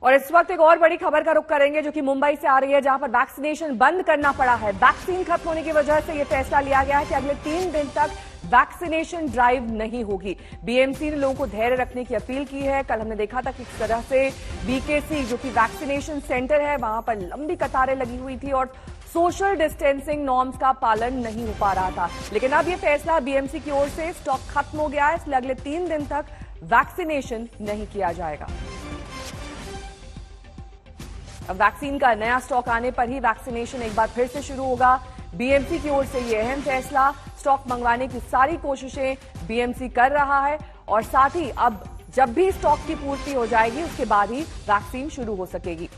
और इस वक्त एक और बड़ी खबर का रुख करेंगे जो कि मुंबई से आ रही है, जहां पर वैक्सीनेशन बंद करना पड़ा है। वैक्सीन खत्म होने की वजह से यह फैसला लिया गया है कि अगले 3 दिन तक वैक्सीनेशन ड्राइव नहीं होगी। बीएमसी ने लोगों को धैर्य रखने की अपील की है। कल हमने देखा था कि किस तरह से बीकेसी जो कि वैक्सीनेशन सेंटर है वहां पर लंबी कतारें लगी हुई थी और सोशल डिस्टेंसिंग नॉर्म्स का पालन नहीं हो पा रहा था। लेकिन अब यह फैसला बीएमसी की ओर से स्टॉक खत्म हो गया है, इसलिए अगले 3 दिन तक वैक्सीनेशन नहीं किया जाएगा। अब वैक्सीन का नया स्टॉक आने पर ही वैक्सीनेशन एक बार फिर से शुरू होगा। बीएमसी की ओर से यह अहम फैसला, स्टॉक मंगवाने की सारी कोशिशें बीएमसी कर रहा है और साथ ही अब जब भी स्टॉक की पूर्ति हो जाएगी उसके बाद ही वैक्सीन शुरू हो सकेगी।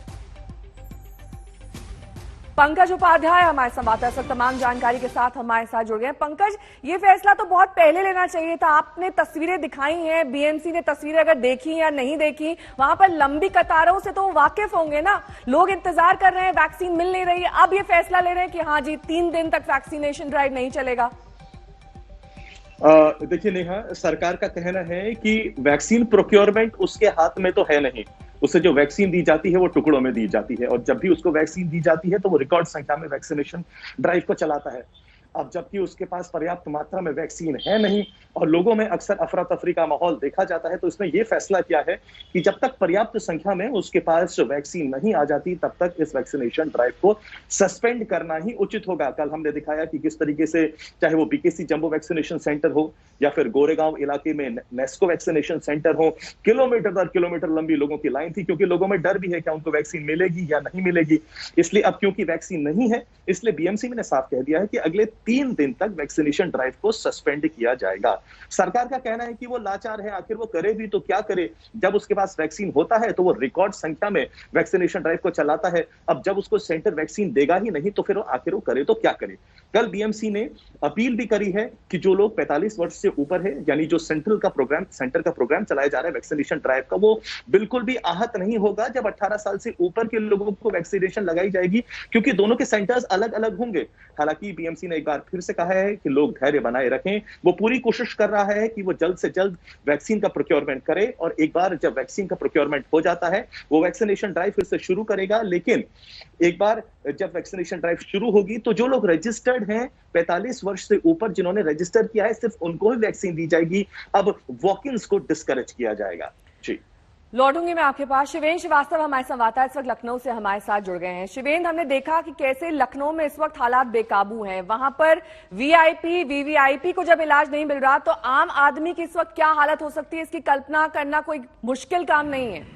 पंकज उपाध्याय हमारे संवाददाता तमाम जानकारी के साथ हमारे साथ जुड़ गए हैं। पंकज, ये फैसला तो बहुत पहले लेना चाहिए था। आपने तस्वीरें दिखाई हैं, बीएमसी ने तस्वीरें अगर देखी या नहीं देखी, वहां पर लंबी कतारों से तो वाकिफ होंगे ना। लोग इंतजार कर रहे हैं, वैक्सीन मिल नहीं रही है, अब ये फैसला ले रहे हैं कि हाँ जी 3 दिन तक वैक्सीनेशन ड्राइव नहीं चलेगा। देखिए नेहा, सरकार का कहना है कि वैक्सीन प्रोक्योरमेंट उसके हाथ में तो है नहीं। उसे जो वैक्सीन दी जाती है वो टुकड़ों में दी जाती है और जब भी उसको वैक्सीन दी जाती है तो वो रिकॉर्ड संख्या में वैक्सीनेशन ड्राइव को चलाता है। अब जबकि उसके पास पर्याप्त मात्रा में वैक्सीन है नहीं और लोगों में अक्सर अफरा तफरी का माहौल देखा जाता है, तो इसने ये फैसला किया है कि जब तक पर्याप्त संख्या में उसके पास वैक्सीन नहीं आ जाती तब तक इस वैक्सीनेशन ड्राइव को सस्पेंड करना ही उचित होगा। कल हमने दिखाया कि किस तरीके से चाहे वो बीकेसी जंबो वैक्सीनेशन सेंटर हो या फिर गोरेगांव इलाके में नेस्को वैक्सीनेशन सेंटर हो, किलोमीटर दर किलोमीटर लंबी लोगों की लाइन थी, क्योंकि लोगों में डर भी है कि उनको वैक्सीन मिलेगी या नहीं मिलेगी। इसलिए अब क्योंकि वैक्सीन नहीं है, इसलिए बीएमसी ने साफ कह दिया है कि अगले 3 दिन तक वैक्सीनेशन ड्राइव को सस्पेंड किया जाएगा। सरकार का कहना है कि वो लाचार है, आखिर वो करे भी तो क्या करे। जब उसके पास वैक्सीन होता है तो वो रिकॉर्ड संख्या में वैक्सीनेशन ड्राइव को चलाता है। अब जब उसको सेंटर वैक्सीन देगा ही नहीं तो फिर आखिर वो करे तो क्या करे। कल बीएमसी ने अपील भी करी है कि जो लोग 45 वर्ष से ऊपर है, यानी जो सेंटर का प्रोग्राम चलाया जा रहा है वैक्सीनेशन ड्राइव का, वो बिल्कुल भी आहत नहीं होगा जब 18 साल से ऊपर के लोगों को वैक्सीनेशन लगाई जाएगी, क्योंकि दोनों के सेंटर्स अलग अलग होंगे। हालांकि बीएमसी ने एक बार फिर से कहा है कि लोग धैर्य बनाए रखें। वो पूरी कोशिश कर रहा है कि वो जल्द से जल्द वैक्सीन का प्रोक्योरमेंट करे और एक बार जब वैक्सीन का प्रोक्योरमेंट हो जाता है वो वैक्सीनेशन ड्राइव फिर से शुरू करेगा। लेकिन एक बार जब वैक्सीनेशन ड्राइव शुरू होगी तो जो लोग रजिस्टर्ड हैं 45 वर्ष से ऊपर, जिन्होंने रजिस्टर किया है, सिर्फ उनको ही वैक्सीन दी जाएगी। अब वॉक-इन्स को डिस्करेज किया जाएगा। जी, लौटूंगी मैं आपके पास। शिवेंद्र श्रीवास्तव हमारे संवाददाता इस वक्त लखनऊ से हमारे साथ जुड़ गए हैं। शिवेंद्र, हमने देखा कि कैसे लखनऊ में इस वक्त हालात बेकाबू हैं। वहां पर वीआईपी वीवीआईपी को जब इलाज नहीं मिल रहा तो आम आदमी की इस वक्त क्या हालत हो सकती है, इसकी कल्पना करना कोई मुश्किल काम नहीं है।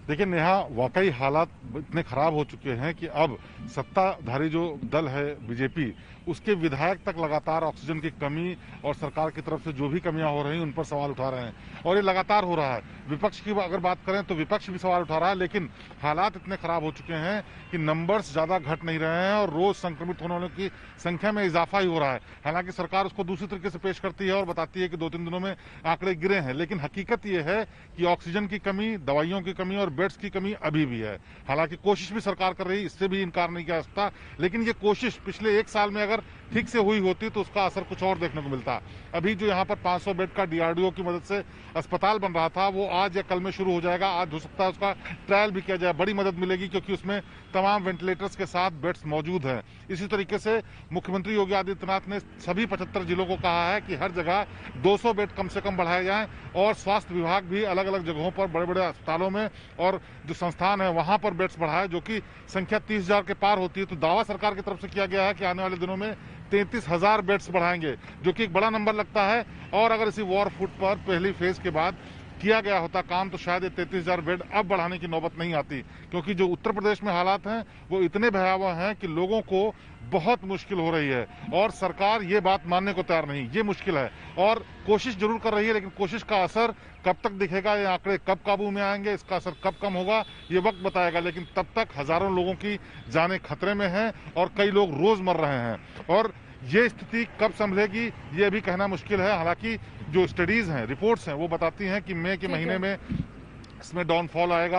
देखिए नेहा, वाकई हालात इतने खराब हो चुके हैं कि अब सत्ताधारी जो दल है बीजेपी, उसके विधायक तक लगातार ऑक्सीजन की कमी और सरकार की तरफ से जो भी कमियां हो रही हैं उन पर सवाल उठा रहे हैं और ये लगातार हो रहा है। विपक्ष की अगर बात करें तो विपक्ष भी सवाल उठा रहा है, लेकिन हालात इतने खराब हो चुके हैं कि नंबर्स ज्यादा घट नहीं रहे हैं और रोज संक्रमित होने वालों की संख्या में इजाफा ही हो रहा है। हालांकि सरकार उसको दूसरी तरीके से पेश करती है और बताती है कि 2-3 दिनों में आंकड़े गिरे हैं, लेकिन हकीकत यह है कि ऑक्सीजन की कमी, दवाइयों की कमी और बेड्स की कमी अभी भी है। हालांकि कोशिश भी सरकार कर रही है, इससे भी इनकार नहीं किया जा सकता, लेकिन ये कोशिश पिछले 1 साल में अगर ठीक से हुई होती तो उसका असर कुछ और देखने को मिलता। अभी जो यहाँ पर 500 बेड का डीआरडीओ की मदद से अस्पताल बन रहा था वो आज या कल में शुरू हो जाएगा। आज हो सकता है उसका ट्रायल भी किया जाए, बड़ी मदद मिलेगी क्योंकि उसमें तमाम वेंटिलेटर्स के साथ बेड्स मौजूद हैं। इसी तरीके से मुख्यमंत्री योगी आदित्यनाथ ने सभी 75 जिलों को कहा है कि हर जगह 200 बेड कम से कम बढ़ाए जाएं और स्वास्थ्य विभाग भी अलग अलग जगहों पर बड़े बड़े अस्पतालों में और जो संस्थान है वहां पर बेड्स बढ़ाए, जो कि संख्या 30,000 के पार होती है। तो दावा सरकार की तरफ से किया गया है कि आने वाले दिनों में 33,000 बेड्स बढ़ाएंगे, जो कि एक बड़ा नंबर लगता है। और अगर इसी वॉर फुट पर पहली फेज के बाद किया गया होता काम तो शायद 33,000 बेड अब बढ़ाने की नौबत नहीं आती, क्योंकि जो उत्तर प्रदेश में हालात हैं वो इतने भयावह हैं कि लोगों को बहुत मुश्किल हो रही है और सरकार ये बात मानने को तैयार नहीं। ये मुश्किल है और कोशिश जरूर कर रही है, लेकिन कोशिश का असर कब तक दिखेगा, ये आंकड़े कब काबू में आएंगे, इसका असर कब कम होगा, ये वक्त बताएगा। लेकिन तब तक हजारों लोगों की जानें खतरे में हैं और कई लोग रोज मर रहे हैं और ये स्थिति कब संभलेगी ये अभी कहना मुश्किल है। हालांकि जो स्टडीज हैं, रिपोर्ट्स हैं, वो बताती हैं कि मई के महीने में इसमें डाउनफॉल आएगा।